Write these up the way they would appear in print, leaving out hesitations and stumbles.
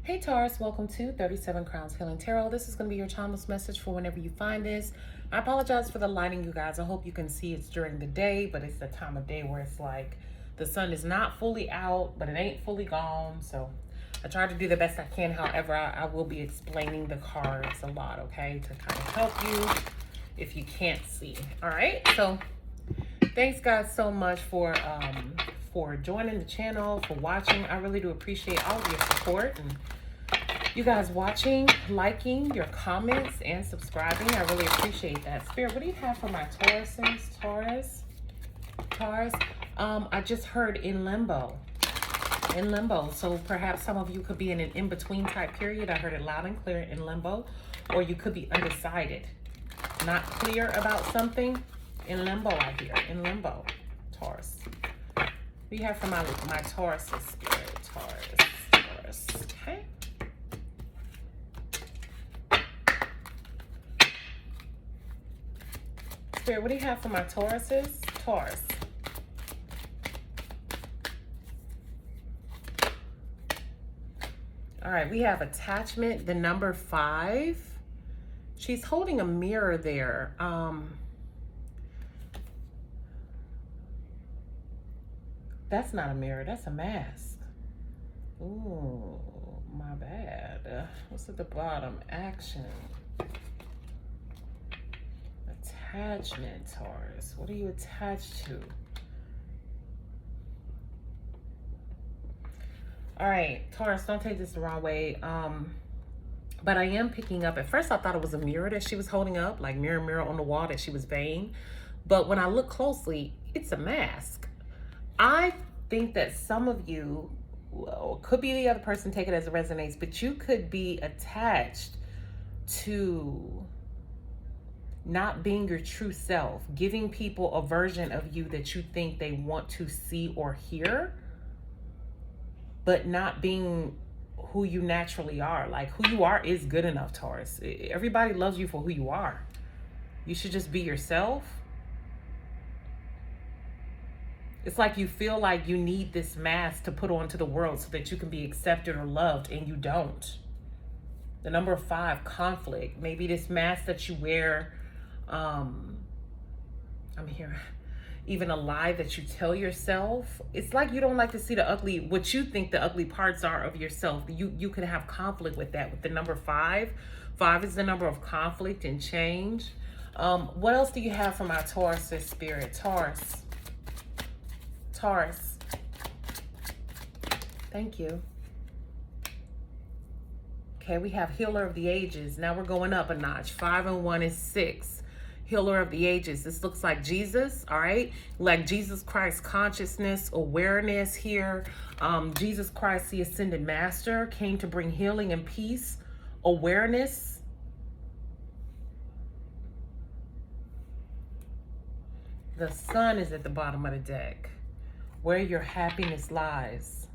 Hey Taurus, welcome to 37 Crowns Healing Tarot. This is going to be your timeless message for whenever you find this. I apologize for the lighting, you guys. I hope you can see it's during the day, but it's the time of day where it's like the sun is not fully out, but it ain't fully gone. So I try to do the best I can. However, I will be explaining the cards a lot, okay, to kind of help you if you can't see. All right, so thanks guys so much for joining the channel, for watching. I really do appreciate all of your support and you guys watching, liking, your comments, and subscribing. I really appreciate that. Spirit, what do you have for my Tauruses? Taurus. I just heard in limbo. In limbo. So perhaps some of you could be in an in-between type period. I heard it loud and clear, in limbo. Or you could be undecided. Not clear about something. In limbo, I hear. In limbo. Taurus. What do you have for my Tauruses, Spirit? Taurus. Okay. Spirit, what do you have for my Tauruses? Taurus. All right, we have attachment, the number 5. She's holding a mirror there. That's not a mirror, that's a mask. Ooh, my bad. What's at the bottom? Action. Attachment, Taurus. What are you attached to? All right, Taurus, don't take this the wrong way. But I am picking up, at first I thought it was a mirror that she was holding up, like mirror, mirror on the wall, that she was baying. But when I look closely, it's a mask. I think that some of you, well, could be the other person, take it as it resonates, but you could be attached to not being your true self, giving people a version of you that you think they want to see or hear, but not being who you naturally are. Like, who you are is good enough, Taurus. Everybody loves you for who you are. You should just be yourself. It's like you feel like you need this mask to put onto the world so that you can be accepted or loved, and you don't. The number 5, conflict. Maybe this mask that you wear, I'm here, even a lie that you tell yourself. It's like you don't like to see the ugly, what you think the ugly parts are of yourself. You could have conflict with that, with the number 5. 5 is the number of conflict and change. What else do you have for my Taurus, Spirit? Taurus. Thank you. Okay, we have healer of the ages. Now we're going up a notch. 5 and 1 is 6. Healer of the ages. This looks like Jesus, all right? Like Jesus Christ consciousness, awareness here. Jesus Christ, the ascended master, came to bring healing and peace, awareness. The sun is at the bottom of the deck, where your happiness lies.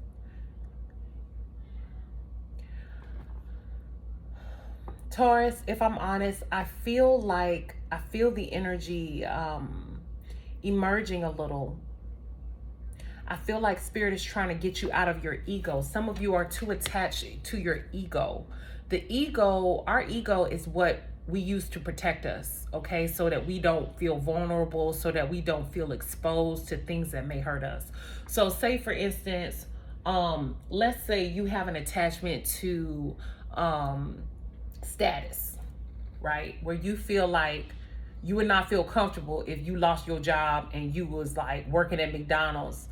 Taurus, if I'm honest, I feel the energy emerging a little. I feel like Spirit is trying to get you out of your ego. Some of you are too attached to your ego. The ego, our ego is what we use to protect us, okay? So that we don't feel vulnerable, so that we don't feel exposed to things that may hurt us. So say for instance, let's say you have an attachment to status, right? Where you feel like you would not feel comfortable if you lost your job and you was like working at McDonald's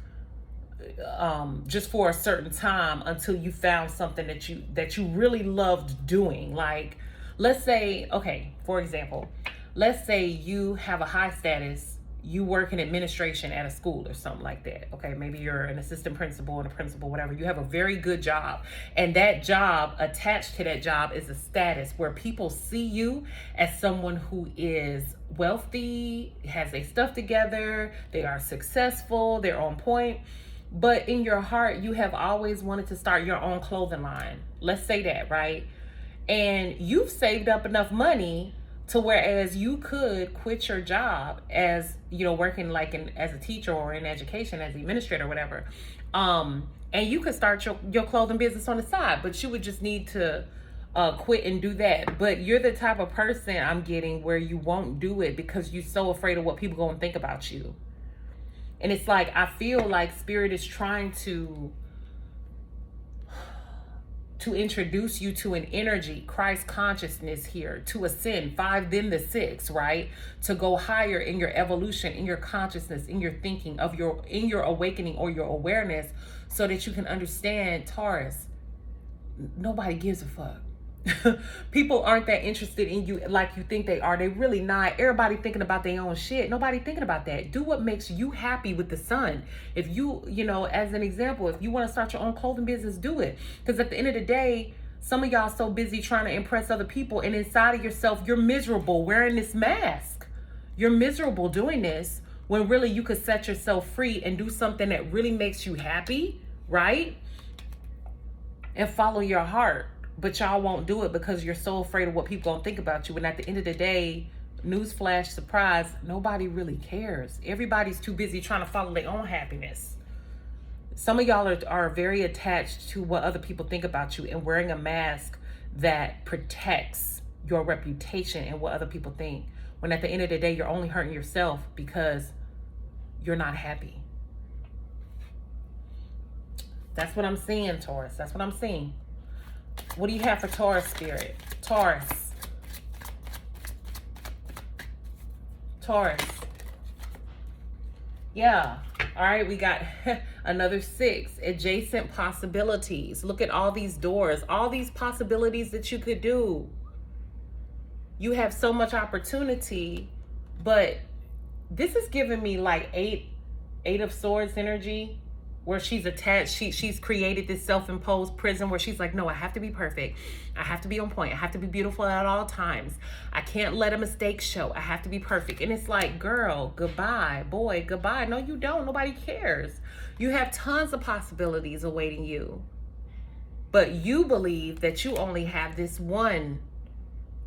just for a certain time until you found something that you really loved doing. Like, let's say, okay, for example, let's say you have a high status, you work in administration at a school or something like that. Okay, maybe you're an assistant principal and a principal, whatever. You have a very good job, and that job, attached to that job, is a status where people see you as someone who is wealthy, has their stuff together, they are successful, they're on point. But in your heart, you have always wanted to start your own clothing line. Let's say that, right? And you've saved up enough money to whereas you could quit your job as, you know, working like as a teacher or in education as an administrator or whatever, And you could start your clothing business on the side, but you would just need to quit and do that. But you're the type of person I'm getting where you won't do it because you're so afraid of what people going to think about you. And it's like, I feel like Spirit is trying to introduce you to an energy, Christ consciousness here, to ascend 5, then the 6, right? To go higher in your evolution, in your consciousness, in your thinking, in your awakening or your awareness, so that you can understand, Taurus, nobody gives a fuck. People aren't that interested in you like you think they are. They really not. Everybody thinking about their own shit. Nobody thinking about that. Do what makes you happy with the sun. If you know, as an example, if you want to start your own clothing business, do it. Because at the end of the day, some of y'all so busy trying to impress other people, and inside of yourself, you're miserable wearing this mask. You're miserable doing this, when really you could set yourself free and do something that really makes you happy, right? And follow your heart. But y'all won't do it because you're so afraid of what people gonna think about you. And at the end of the day, newsflash, surprise, nobody really cares. Everybody's too busy trying to follow their own happiness. Some of y'all are very attached to what other people think about you and wearing a mask that protects your reputation and what other people think. When at the end of the day, you're only hurting yourself because you're not happy. That's what I'm seeing, Taurus. That's what I'm seeing. What do you have for Taurus, Spirit? Taurus. Taurus. Yeah. All right, we got another 6. Adjacent possibilities. Look at all these doors. All these possibilities that you could do. You have so much opportunity, but this is giving me like 8 of Swords energy. Where she's attached, she's created this self-imposed prison where she's like, no, I have to be perfect. I have to be on point. I have to be beautiful at all times. I can't let a mistake show. I have to be perfect. And it's like, girl, goodbye. Boy, goodbye. No, you don't. Nobody cares. You have tons of possibilities awaiting you. But you believe that you only have this one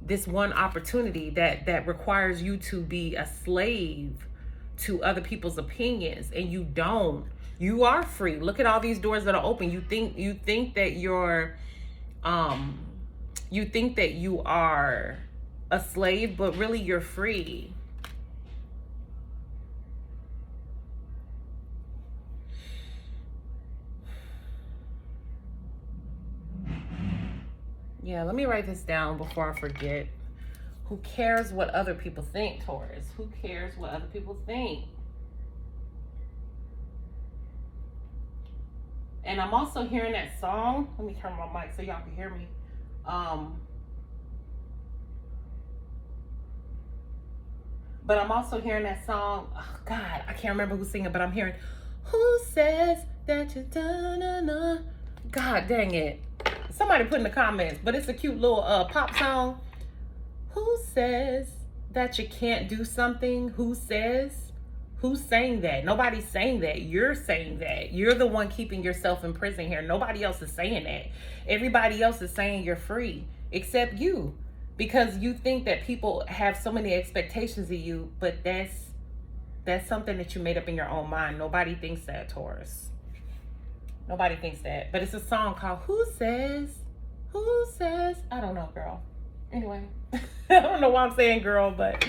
opportunity that requires you to be a slave to other people's opinions. And you don't. You are free. Look at all these doors that are open. You think that you are a slave, but really you're free. Yeah, let me write this down before I forget. Who cares what other people think, Taurus? Who cares what other people think? And I'm also hearing that song. Let me turn my mic so y'all can hear me. But I'm also hearing that song. Oh, God, I can't remember who's singing, but I'm hearing, who says that you da-na-na? God dang it. Somebody put in the comments, but it's a cute little pop song. Who says that you can't do something? Who says? Who's saying that? Nobody's saying that. You're saying that. You're the one keeping yourself in prison here. Nobody else is saying that. Everybody else is saying you're free, except you. Because you think that people have so many expectations of you, but that's something that you made up in your own mind. Nobody thinks that, Taurus. Nobody thinks that. But it's a song called Who Says? Who Says? I don't know, girl. Anyway, I don't know why I'm saying girl, but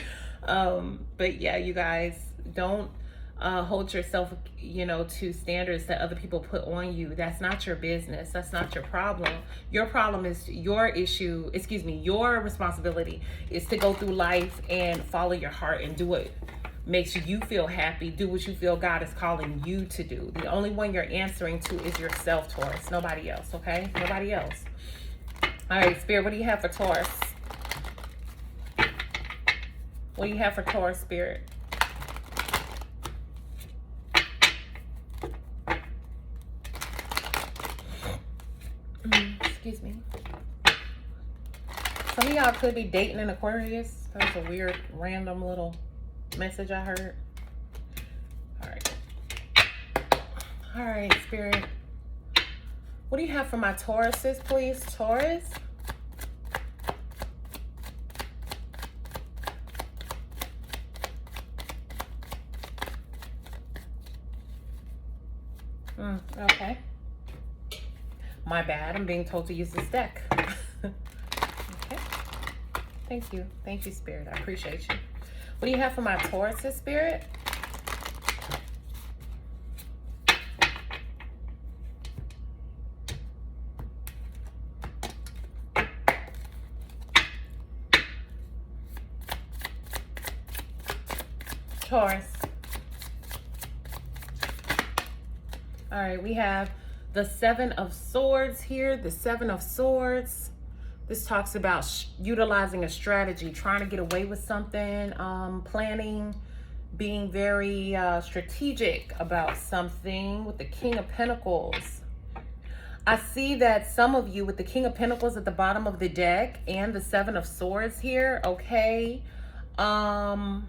yeah, you guys, don't hold yourself, to standards that other people put on you. That's not your business. That's not your problem. Your problem is your responsibility is to go through life and follow your heart and do what makes you feel happy. Do what you feel God is calling you to do. The only one you're answering to is yourself, Taurus. Nobody else, okay? Nobody else. All right, Spirit, what do you have for Taurus? What do you have for Taurus, Spirit? Excuse me. Some of y'all could be dating an Aquarius. That was a weird, random little message I heard. All right. All right, Spirit. What do you have for my Tauruses, please? Taurus? Okay. My bad. I'm being told to use this deck. Okay. Thank you. Thank you, Spirit. I appreciate you. What do you have for my Taurus, Spirit? Taurus. All right, we have the Seven of Swords here. The Seven of Swords. This talks about utilizing a strategy, trying to get away with something, planning, being very strategic about something with the King of Pentacles. I see that some of you with the King of Pentacles at the bottom of the deck and the Seven of Swords here, okay? Some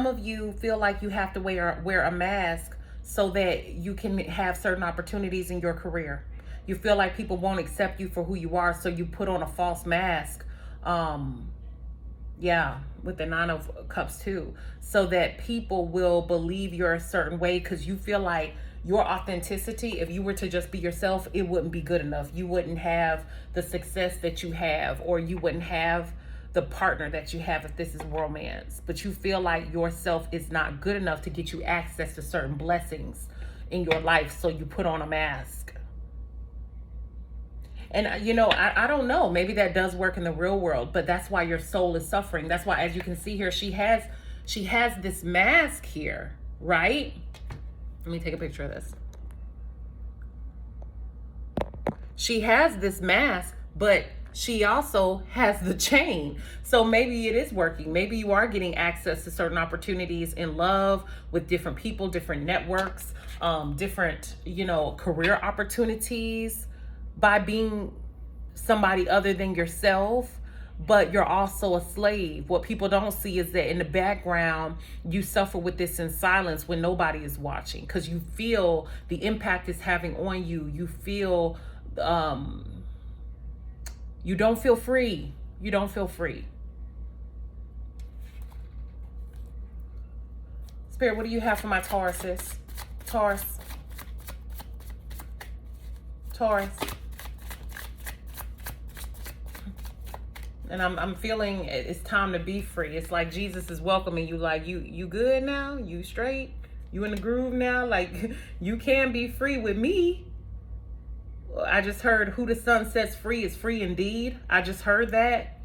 of you feel like you have to wear a mask so that you can have certain opportunities in your career. You feel like people won't accept you for who you are, so you put on a false mask. Yeah, with the Nine of Cups too, so that people will believe you're a certain way, because you feel like your authenticity, if you were to just be yourself, it wouldn't be good enough. You wouldn't have the success that you have, or you wouldn't have the partner that you have if this is romance. But you feel like yourself is not good enough to get you access to certain blessings in your life, so you put on a mask. And you know, I don't know, maybe that does work in the real world, but that's why your soul is suffering. That's why, as you can see here, she has this mask here, right? Let me take a picture of this. She has this mask, but she also has the chain. So maybe it is working. Maybe you are getting access to certain opportunities in love with different people, different networks, different, you know, career opportunities by being somebody other than yourself. But you're also a slave. What people don't see is that in the background, you suffer with this in silence when nobody is watching, because you feel the impact it's having on you. You feel, you don't feel free. You don't feel free. Spirit, what do you have for my Tauruses? Taurus. Taurus. And I'm feeling it's time to be free. It's like Jesus is welcoming you, like, you good now? You straight? You in the groove now? Like, you can be free with me. I just heard who the Son sets free is free indeed. I just heard that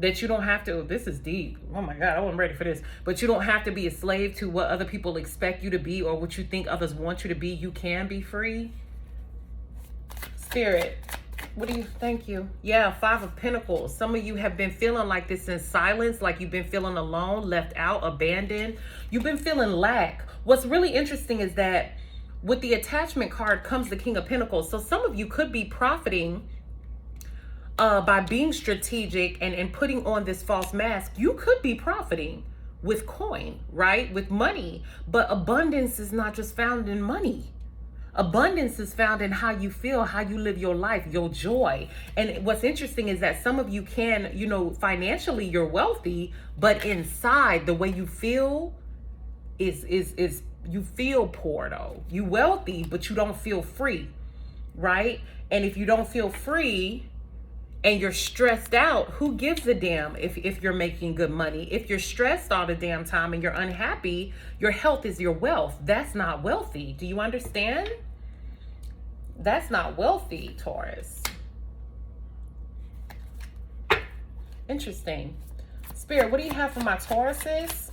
you don't have to, this is deep. Oh my God, I wasn't ready for this. But you don't have to be a slave to what other people expect you to be or what you think others want you to be. You can be free. Spirit, what do you, thank you. Yeah, Five of Pentacles. Some of you have been feeling like this in silence, like you've been feeling alone, left out, abandoned. You've been feeling lack. What's really interesting is that with the attachment card comes the King of Pentacles. So some of you could be profiting by being strategic and putting on this false mask. You could be profiting with coin, right? With money. But abundance is not just found in money. Abundance is found in how you feel, how you live your life, your joy. And what's interesting is that some of you can, you know, financially you're wealthy, but inside the way you feel is you feel poor though. You wealthy, but you don't feel free, right? And if you don't feel free and you're stressed out, who gives a damn if you're making good money? If you're stressed all the damn time and you're unhappy, your health is your wealth. That's not wealthy. Do you understand? That's not wealthy, Taurus. Interesting. Spirit, what do you have for my Tauruses?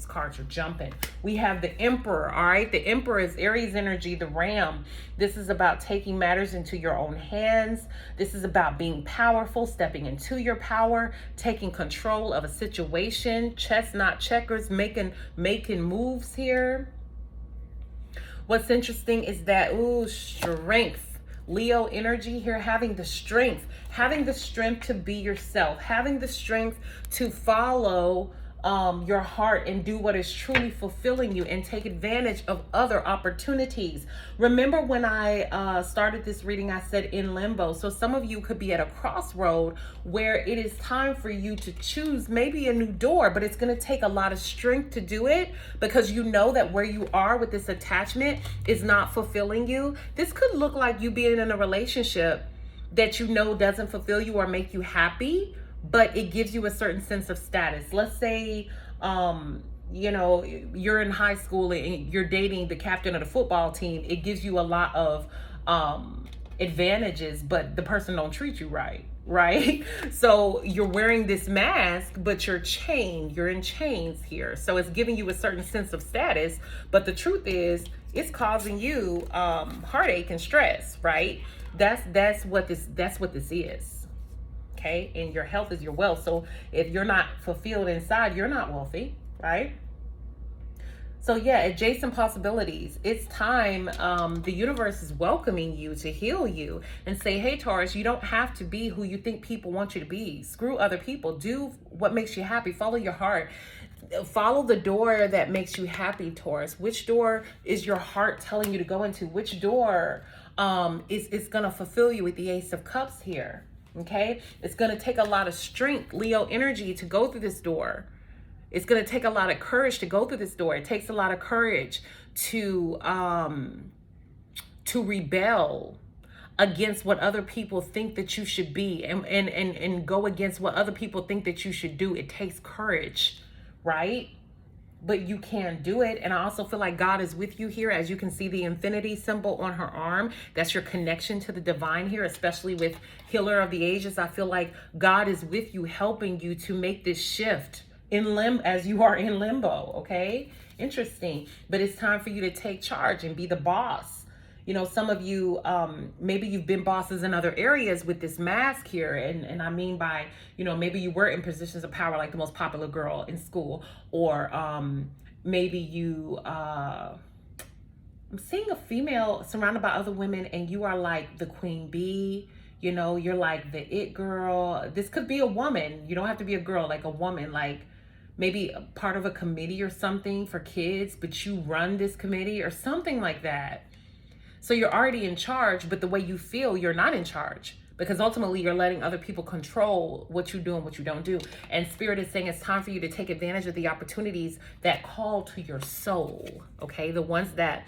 Cards are jumping. We have the Emperor. All right, the Emperor is Aries energy, the Ram. This is about taking matters into your own hands. This is about being powerful, stepping into your power, taking control of a situation. Chess, not checkers. Making moves here. What's interesting is that strength. Leo energy here, having the strength to be yourself, having the strength to follow your heart and do what is truly fulfilling you and take advantage of other opportunities. Remember when I started this reading, I said in limbo. So some of you could be at a crossroad where it is time for you to choose maybe a new door, but it's going to take a lot of strength to do it because you know that where you are with this attachment is not fulfilling you. This could look like you being in a relationship that you know doesn't fulfill you or make you happy, but it gives you a certain sense of status. Let's say, you know, you're in high school and you're dating the captain of the football team. It gives you a lot of advantages, but the person don't treat you right, right? So you're wearing this mask, but you're chained. You're in chains here. So it's giving you a certain sense of status, but the truth is, it's causing you heartache and stress, right? That's what this is. Okay, and your health is your wealth. So if you're not fulfilled inside, you're not wealthy, right? So yeah, adjacent possibilities. It's time. The universe is welcoming you to heal you and say, hey, Taurus, you don't have to be who you think people want you to be. Screw other people. Do what makes you happy. Follow your heart. Follow the door that makes you happy, Taurus. Which door is your heart telling you to go into? Which door is going to fulfill you with the Ace of Cups here? Okay, it's going to take a lot of strength, Leo energy, to go through this door. It's going to take a lot of courage to go through this door. It takes a lot of courage to rebel against what other people think that you should be and go against what other people think that you should do. It takes courage, right? But you can do it. And I also feel like God is with you here. As you can see the infinity symbol on her arm, that's your connection to the divine here, especially with Healer of the Ages. I feel like God is with you, helping you to make this shift as you are in limbo. Okay, interesting. But it's time for you to take charge and be the boss. You know, some of you, maybe you've been bosses in other areas with this mask here. And I mean by, you know, maybe you were in positions of power, like the most popular girl in school, or maybe you, I'm seeing a female surrounded by other women and you are like the queen bee, you know, you're like the it girl. This could be a woman. You don't have to be a girl, like a woman, like maybe a part of a committee or something for kids, but you run this committee or something like that. So you're already in charge, but the way you feel, you're not in charge, because ultimately you're letting other people control what you do and what you don't do. And Spirit is saying it's time for you to take advantage of the opportunities that call to your soul, okay? The ones that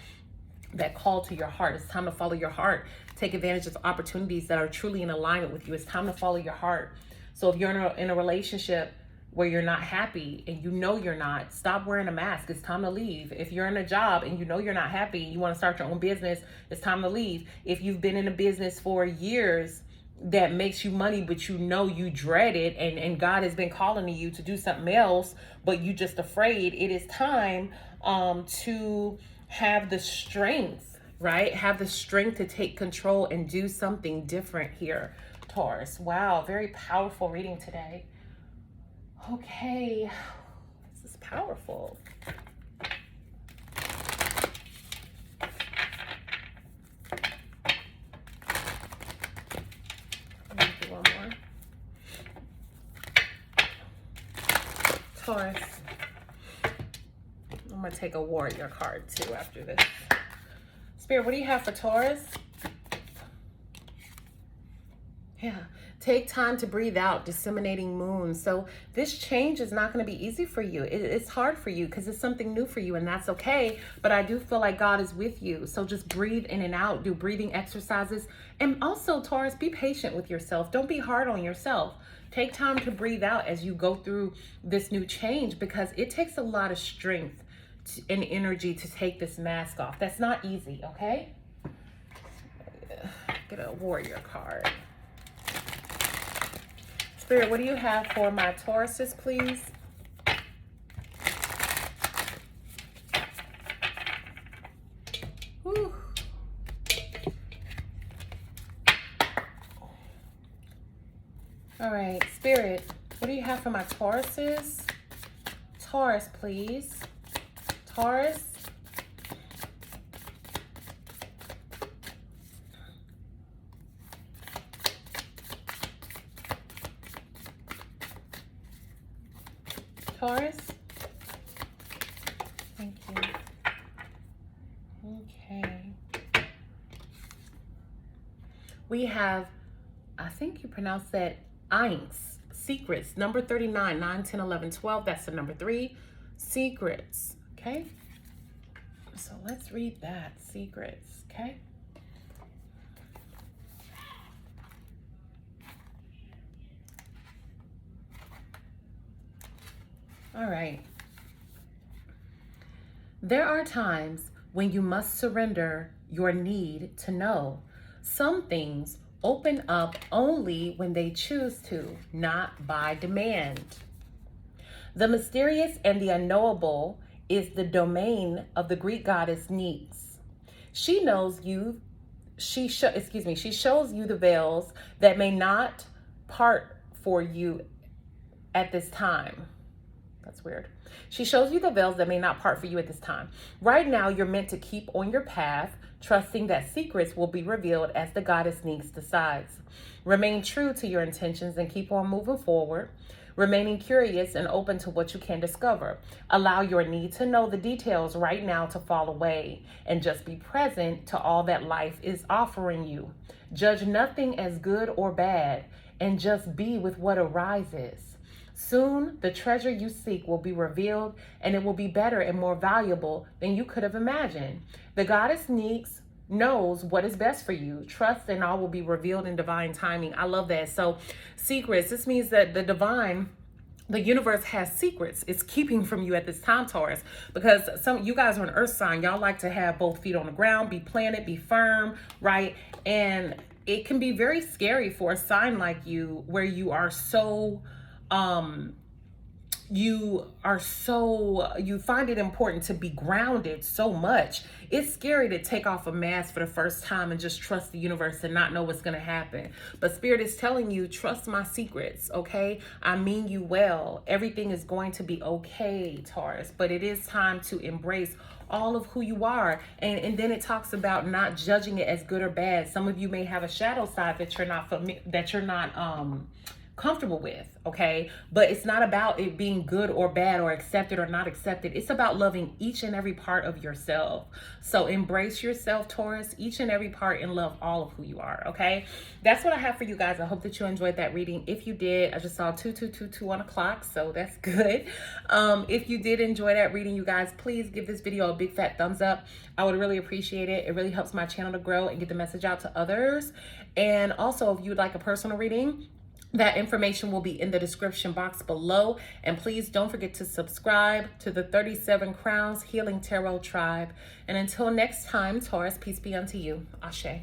call to your heart. It's time to follow your heart. Take advantage of opportunities that are truly in alignment with you. It's time to follow your heart. So if you're in a relationship where you're not happy and you know you're not, stop wearing a mask. It's time to leave. If you're in a job and you know you're not happy, you want to start your own business, it's time to leave. If you've been in a business for years that makes you money, but you know you dread it, and God has been calling to you to do something else, but you just afraid, it is time to have the strength, right? Have the strength to take control and do something different here, Taurus. Wow, very powerful reading today. Okay, this is powerful. Let me do one more. Taurus. I'm going to take a warrior card too after this. Spirit, what do you have for Taurus? Yeah. Take time to breathe out, disseminating moon. So this change is not going to be easy for you. It's hard for you because it's something new for you, and that's okay. But I do feel like God is with you. So just breathe in and out, do breathing exercises. And also, Taurus, be patient with yourself. Don't be hard on yourself. Take time to breathe out as you go through this new change, because it takes a lot of strength and energy to take this mask off. That's not easy, okay? Get a warrior card. Spirit, what do you have for my Tauruses, please? Whew. All right, Spirit, what do you have for my Tauruses? Taurus, please. Taurus. Taurus. Thank you. Okay. We have, I think you pronounce that Einks, secrets, number 39, 9, 10, 11, 12. That's the number 3, secrets. Okay. So let's read that, secrets. Okay. All right. There are times when you must surrender your need to know. Some things open up only when they choose to, not by demand. The mysterious and the unknowable is the domain of the Greek goddess Nyx. She knows you. She shows you the veils that may not part for you at this time. That's weird. She shows you the veils that may not part for you at this time. Right now, you're meant to keep on your path, trusting that secrets will be revealed as the goddess Nyx decides. Remain true to your intentions and keep on moving forward, remaining curious and open to what you can discover. Allow your need to know the details right now to fall away and just be present to all that life is offering you. Judge nothing as good or bad and just be with what arises. Soon, the treasure you seek will be revealed, and it will be better and more valuable than you could have imagined. The goddess Nyx knows what is best for you. Trust and all will be revealed in divine timing. I love that. So, secrets, this means that the universe has secrets it's keeping from you at this time, Taurus, because some you guys are an earth sign. Y'all like to have both feet on the ground, be planted, be firm, right? And it can be very scary for a sign like you, where you are so you find it important to be grounded so much. It's scary to take off a mask for the first time and just trust the universe and not know what's going to happen. But Spirit is telling you, trust my secrets, okay? I mean you well. Everything is going to be okay, Taurus. But it is time to embrace all of who you are. And then it talks about not judging it as good or bad. Some of you may have a shadow side that you're not comfortable with, okay? But it's not about it being good or bad or accepted or not accepted. It's about loving each and every part of yourself. So embrace yourself, Taurus, each and every part, and love all of who you are, okay? That's what I have for you guys. I hope that you enjoyed that reading. If you did, I just saw 2222 on the clock, so that's good. If you did enjoy that reading, you guys, please give this video a big fat thumbs up. I would really appreciate it. It really helps my channel to grow and get the message out to others. And also, if you would like a personal reading, that information will be in the description box below. And please don't forget to subscribe to the 37 Crowns Healing Tarot Tribe. And until next time, Taurus, peace be unto you. Ashe.